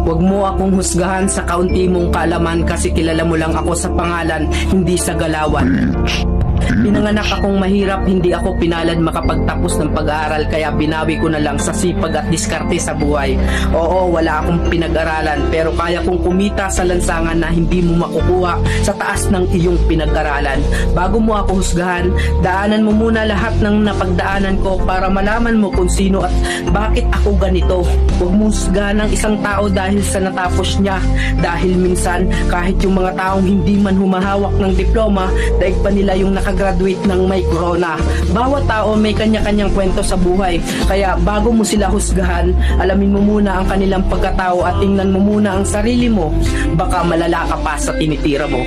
Huwag mo akong husgahan sa kaunti mong kaalaman kasi kilala mo lang ako sa pangalan, hindi sa galawan. Pinanganak akong mahirap, hindi ako pinalad makapagtapos ng pag-aaral kaya binawi ko na lang sa sipag at diskarte sa buhay. Oo, wala akong pinag-aralan pero kaya kong kumita sa lansangan na hindi mo makukuha sa taas ng iyong pinag-aralan. Bago mo ako husgahan, daanan mo muna lahat ng napagdaanan ko para malaman mo kung sino at bakit ako ganito. Huwag mo husgahan ng isang tao dahil sa natapos niya. Dahil minsan, kahit yung mga taong hindi man humahawak ng diploma, daig pa nila yung nakagraduate ng may corona. Bawat tao may kanya-kanyang kwento sa buhay. Kaya bago mo sila husgahan, alamin mo muna ang kanilang pagkatao at tingnan mo muna ang sarili mo. Baka malala ka pa sa tinitira mo.